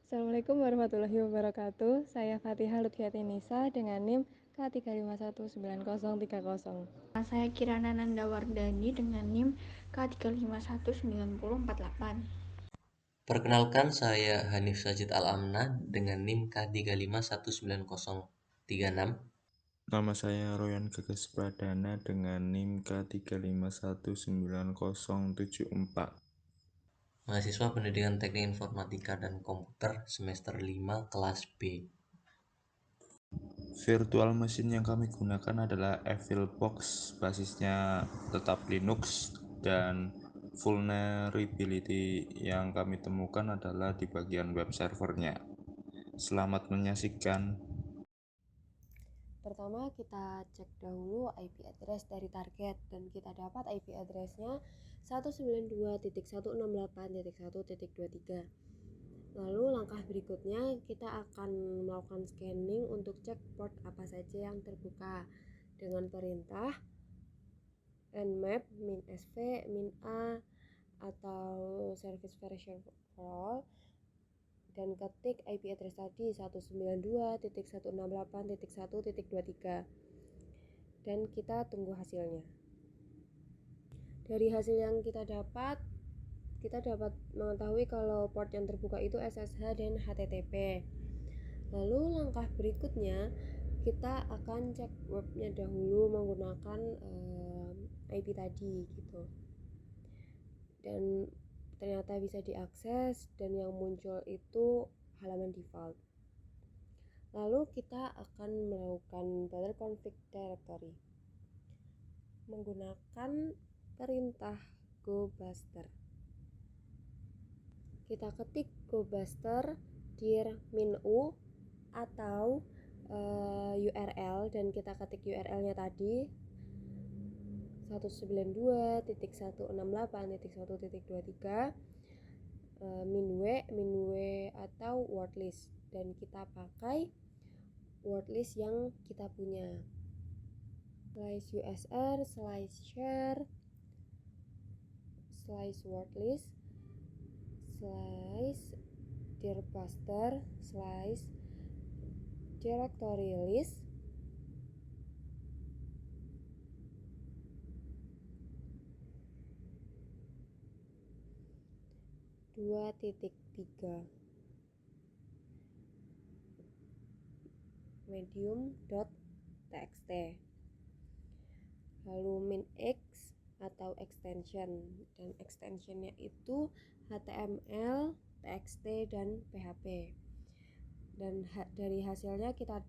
Assalamualaikum warahmatullahi wabarakatuh. Saya Fatihah Lutfiati Nisa dengan NIM K3519030. Saya Kirana Nandawardani dengan NIM K3519048. Perkenalkan, saya Hanif Sajid Al-Amna dengan NIM K3519036. Nama saya Royan Gagas Pradana dengan NIM K3519074. Mahasiswa Pendidikan Teknik Informatika dan Komputer semester 5 kelas B. Virtual machine yang kami gunakan adalah EvilBox, basisnya tetap Linux, dan vulnerability yang kami temukan adalah di bagian web servernya. Selamat menyaksikan. Pertama kita cek dahulu IP address dari target dan kita dapat IP addressnya 192.168.1.23. Lalu langkah berikutnya kita akan melakukan scanning untuk cek port apa saja yang terbuka dengan perintah nmap -sv -a atau service version all dan ketik IP address tadi 192.168.1.23 dan kita tunggu hasilnya. Dari hasil yang kita dapat mengetahui kalau port yang terbuka itu SSH dan HTTP. Lalu langkah berikutnya kita akan cek webnya dahulu menggunakan IP tadi gitu. Dan ternyata bisa diakses dan yang muncul itu halaman default. Lalu kita akan melakukan better config directory menggunakan perintah gobuster. Kita ketik gobuster dir -u atau URL dan kita ketik URL-nya tadi 192.168.1.23 -w atau wordlist dan kita pakai wordlist yang kita punya /usr /share /wordlist /dirbuster /directory list 2.3 medium.txt lalu -x atau extension dan extensionnya itu HTML, TXT dan PHP dan dari hasilnya kita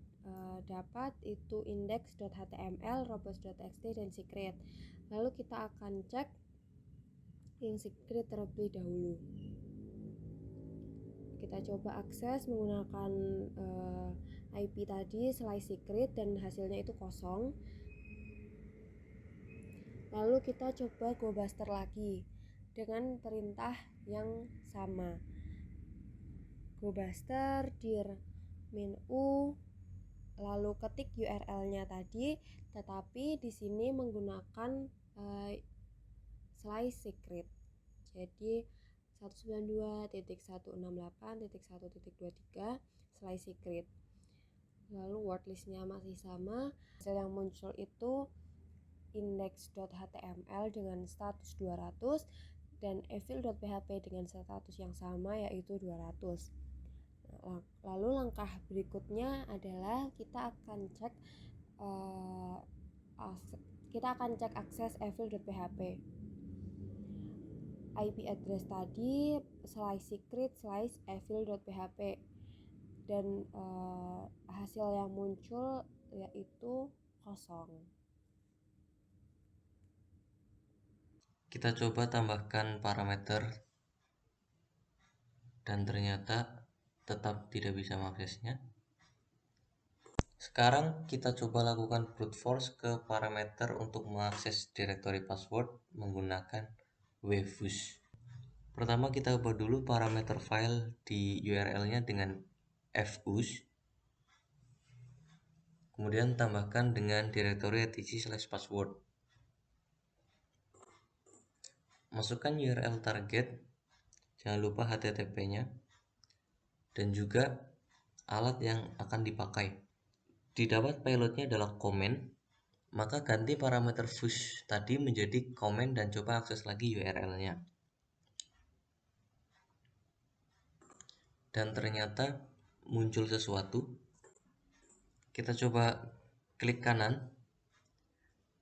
dapat itu index.html, robust.txt dan secret. Lalu kita akan cek yang secret terlebih dahulu. Kita coba akses menggunakan IP tadi /secret dan hasilnya itu kosong. Lalu kita coba gobuster lagi dengan perintah yang sama. Gobuster dir -u lalu ketik URL-nya tadi, tetapi di sini menggunakan /secret. Jadi 192.168.1.23 /secret. Lalu wordlistnya masih sama. Hasil yang muncul itu index.html dengan status 200 dan evil.php dengan status yang sama yaitu 200. Lalu langkah berikutnya adalah kita akan cek akses evil.php. IP address tadi /secret /evil.php dan hasil yang muncul yaitu kosong. Kita coba tambahkan parameter dan ternyata tetap tidak bisa mengaksesnya. Sekarang kita coba lakukan brute force ke parameter untuk mengakses directory password menggunakan webhook. Pertama kita ubah dulu parameter file di URL-nya dengan fus. Kemudian tambahkan dengan directory etc/password. Masukkan URL target, jangan lupa HTTP-nya. dan juga alat yang akan dipakai. Didapat payloadnya adalah comment, maka ganti parameter push tadi menjadi comment dan coba akses lagi URL-nya. Dan ternyata muncul sesuatu. Kita coba klik kanan,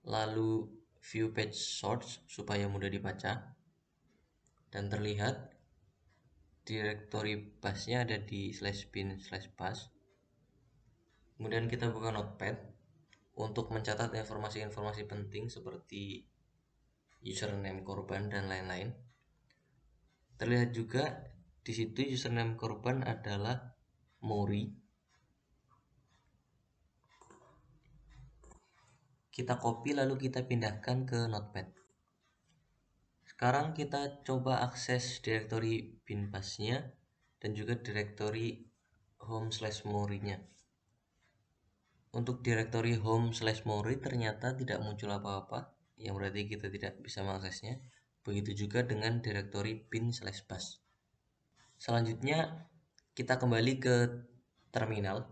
lalu view page source supaya mudah dibaca, dan terlihat directory busnya ada di /bin/bus. Kemudian kita buka notepad untuk mencatat informasi-informasi penting seperti username korban dan lain-lain. Terlihat juga di situ username korban adalah Mori. Kita copy lalu kita pindahkan ke notepad. Sekarang kita coba akses directory bin-busnya dan juga directory home/mori-nya. Untuk directory home/mori ternyata tidak muncul apa-apa, yang berarti kita tidak bisa mengaksesnya. Begitu juga dengan directory bin/bus. Selanjutnya kita kembali ke terminal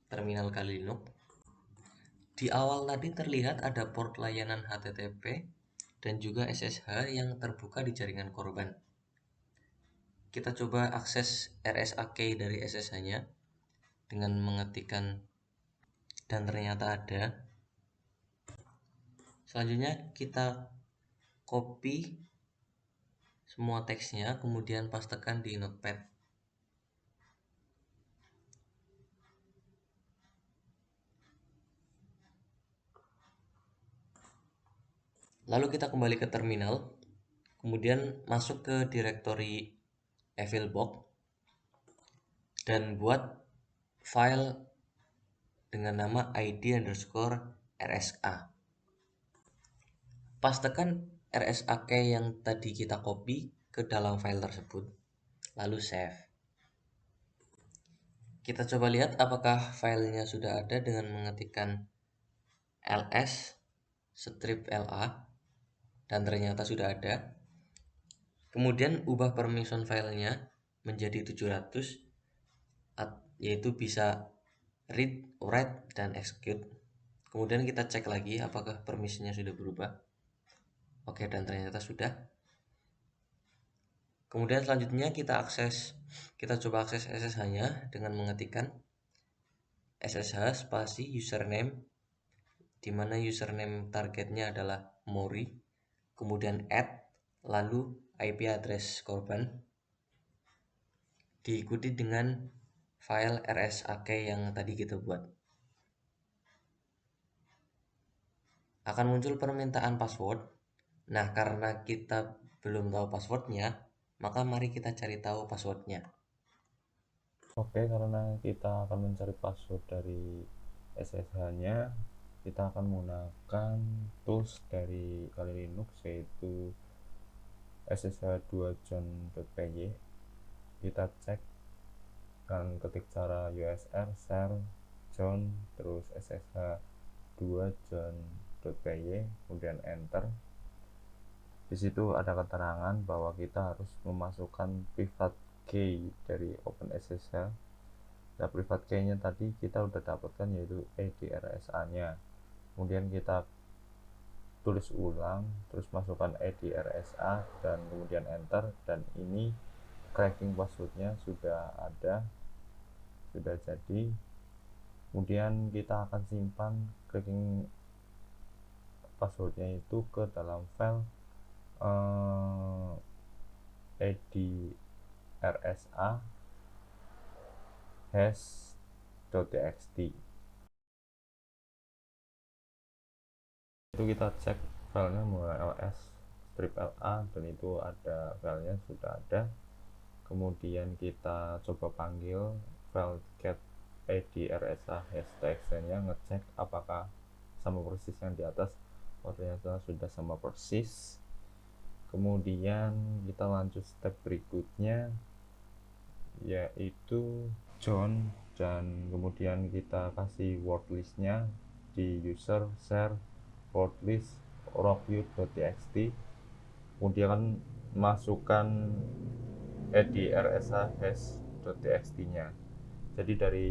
Kali Linux. Di awal tadi terlihat ada port layanan HTTP dan juga SSH yang terbuka di jaringan korban. Kita coba akses RSA key dari SSH-nya dengan mengetikkan, dan ternyata ada. Selanjutnya kita copy semua teksnya, kemudian pastekan di notepad. Lalu kita kembali ke terminal, kemudian masuk ke directory evilbox dan buat file dengan nama id_rsa. Pastekan RSA key yang tadi kita copy ke dalam file tersebut, lalu save. Kita coba lihat apakah filenya sudah ada dengan mengetikkan ls-la, dan ternyata sudah ada. Kemudian ubah permission filenya menjadi 700, yaitu bisa read, write, dan execute. Kemudian kita cek lagi apakah permissionnya sudah berubah. Oke, dan ternyata sudah. Kemudian selanjutnya kita coba akses SSH-nya dengan mengetikkan SSH spasi username, di mana username targetnya adalah Mori, kemudian add, lalu IP address korban, diikuti dengan file RSA key yang tadi kita buat. Akan muncul permintaan password. Nah, karena kita belum tahu passwordnya, maka mari kita cari tahu passwordnya. Oke, karena kita akan mencari password dari SSH-nya, kita akan menggunakan tools dari Kali Linux, yaitu ssh2john.py. Kita cek dan ketik cara usr share john terus ssh2john.py, kemudian enter. Di situ ada keterangan bahwa kita harus memasukkan private key dari OpenSSH. Nah, private key-nya tadi kita udah dapatkan, yaitu id_rsa-nya. Kemudian kita tulis ulang, terus masukkan id_rsa dan kemudian enter, dan ini cracking passwordnya sudah ada, sudah jadi. Kemudian kita akan simpan cracking passwordnya itu ke dalam file id_rsa hash.txt. Itu kita cek filenya ls-la, dan itu ada filenya, sudah ada. Kemudian kita coba panggil file get id_rsa hash.txt nya, ngecek apakah sama persis yang di atas. Ternyata sudah sama persis. Kemudian kita lanjut step berikutnya, yaitu John, dan kemudian kita kasih word listnya di user share word list rockview.txt. Kemudian masukkan id_rsa password.txt nya. Jadi dari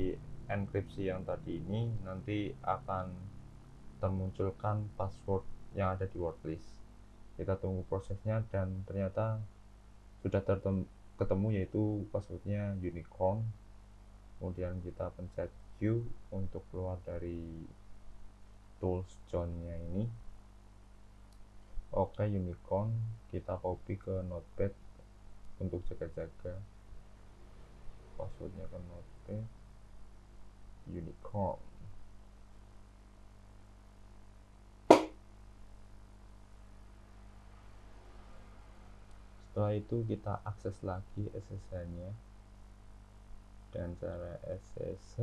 enkripsi yang tadi ini nanti akan termunculkan password yang ada di wordlist. Kita tunggu prosesnya dan ternyata sudah ketemu, yaitu passwordnya unicorn. Kemudian kita pencet Q untuk keluar dari tools John-nya ini. Oke, unicorn kita copy ke notepad untuk jaga-jaga passwordnya ke notepad unicorn. Setelah itu kita akses lagi SSH-nya dengan cara SSH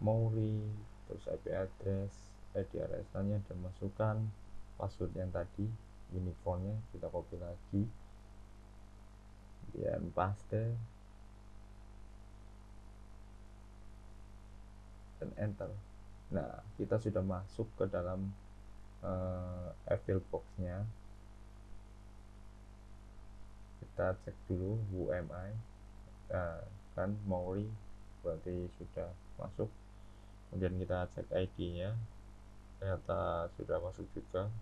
Maury, terus IP address, IDRS-nya, dan masukkan password yang tadi unicorn-nya, kita copy lagi dan paste dan enter. Nah, kita sudah masuk ke dalam Evil box-nya. Kita cek dulu who am I. Nah, kan Maury berarti sudah masuk. Kemudian kita cek ID-nya, ternyata sudah masuk juga.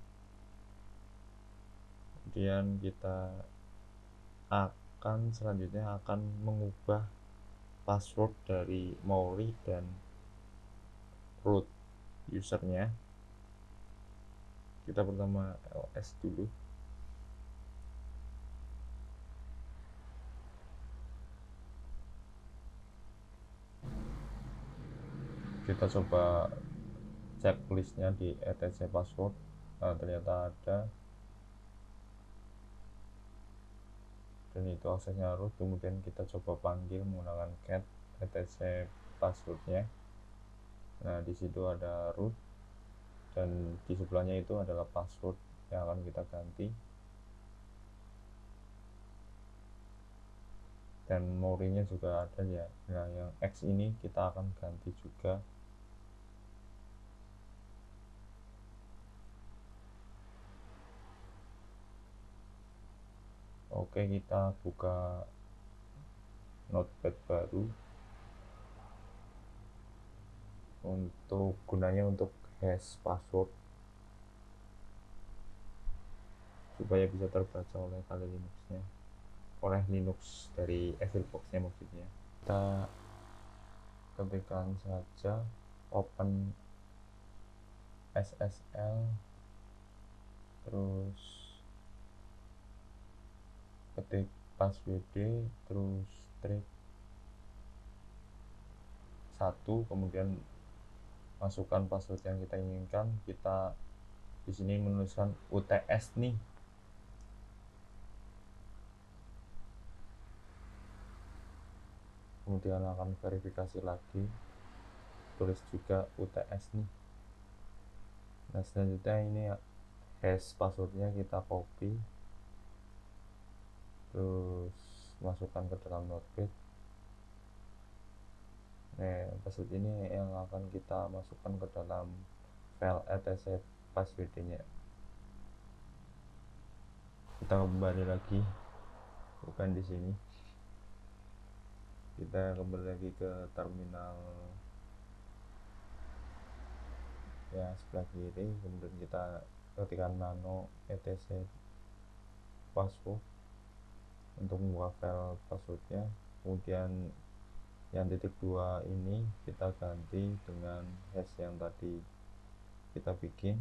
Kemudian kita selanjutnya akan mengubah password dari Maury dan root usernya. Kita pertama ls dulu. Kita coba cek listnya di etc password. Nah, ternyata ada, dan itu aksesnya root. Kemudian kita coba panggil menggunakan cat etc passwordnya. Nah, di situ ada root dan di sebelahnya itu adalah password yang akan kita ganti, dan Maury-nya juga ada ya. Nah, yang X ini kita akan ganti juga. Oke, kita buka notepad baru untuk gunanya untuk hash password supaya bisa terbaca oleh Kali Linux-nya, oleh Linux dari EvilBox-nya maksudnya. Kita ketikkan saja open SSL, terus ketik password, terus strip 1, kemudian masukkan password yang kita inginkan. Kita di sini menuliskan UTS nih. Kemudian akan verifikasi lagi, tulis juga UTS nih. Nah, selanjutnya ini hash passwordnya kita copy, terus masukkan ke dalam notepad. Nah, password ini yang akan kita masukkan ke dalam file etc password-nya. Kita kembali lagi, bukan di sini. Kita kembali lagi ke terminal ya sebelah kiri, kemudian kita ketikkan nano etc password untuk membuka file passwordnya. Kemudian yang .2 ini kita ganti dengan hash yang tadi kita bikin.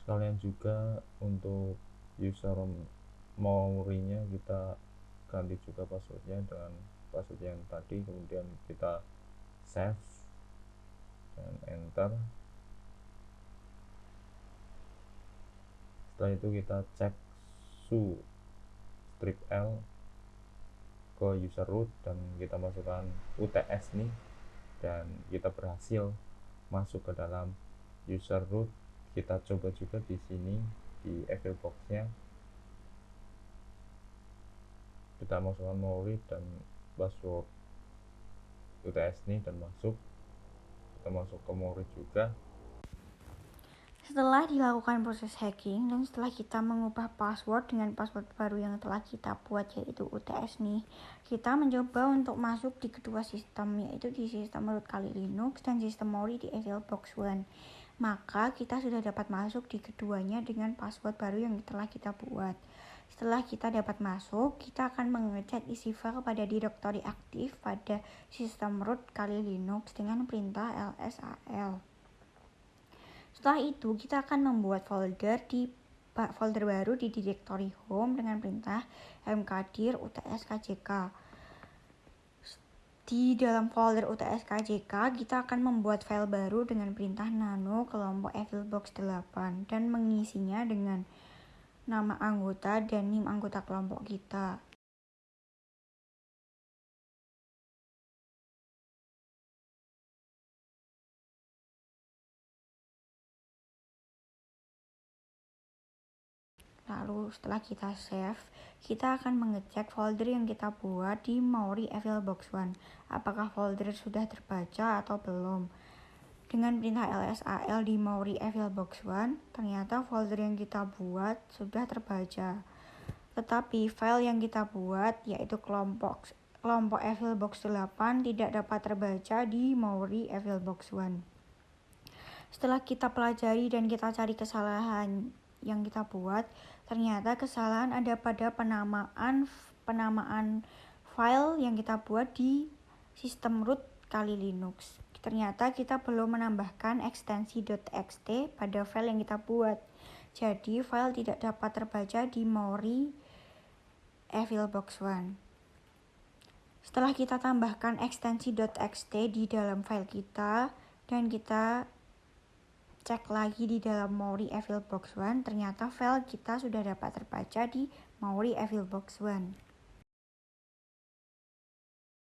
Sekalian juga untuk user Maury-nya kita ganti juga passwordnya dengan password yang tadi. Kemudian kita save dan enter. Setelah itu kita cek su strip L ke user root dan kita masukkan UTS nih. dan kita berhasil masuk ke dalam user root. Kita coba juga di sini di Evil Box-nya, kita masukkan memori dan password UTS ini dan masuk. Kita masuk ke memori juga. Setelah dilakukan proses hacking dan setelah kita mengubah password dengan password baru yang telah kita buat yaitu UTS nih, kita mencoba untuk masuk di kedua sistem, yaitu di sistem root Kali Linux dan sistem memori di EvilBox One. Maka kita sudah dapat masuk di keduanya dengan password baru yang telah kita buat. Setelah kita dapat masuk, kita akan mengecek isi file pada direktori aktif pada sistem root Kali Linux dengan perintah lsal. Setelah itu, kita akan membuat folder baru di direktori home dengan perintah mkdir utskjk. Di dalam folder utskjk, kita akan membuat file baru dengan perintah nano kelompok evilbox 8 dan mengisinya dengan nama anggota dan NIM anggota kelompok kita. Lalu setelah kita save, kita akan mengecek folder yang kita buat di memori EvilBox One. Apakah folder sudah terbaca atau belum? Dengan perintah lsal di memori EvilBox One, ternyata folder yang kita buat sudah terbaca. Tetapi file yang kita buat, yaitu kelompok EvilBox 8 tidak dapat terbaca di memori EvilBox One. Setelah kita pelajari dan kita cari kesalahan yang kita buat, ternyata kesalahan ada pada penamaan file yang kita buat di sistem root Kali Linux. Ternyata kita belum menambahkan ekstensi .txt pada file yang kita buat. Jadi file tidak dapat terbaca di memori EvilBox One. Setelah kita tambahkan ekstensi .txt di dalam file kita dan kita cek lagi di dalam memori EvilBox One, ternyata file kita sudah dapat terbaca di memori EvilBox One.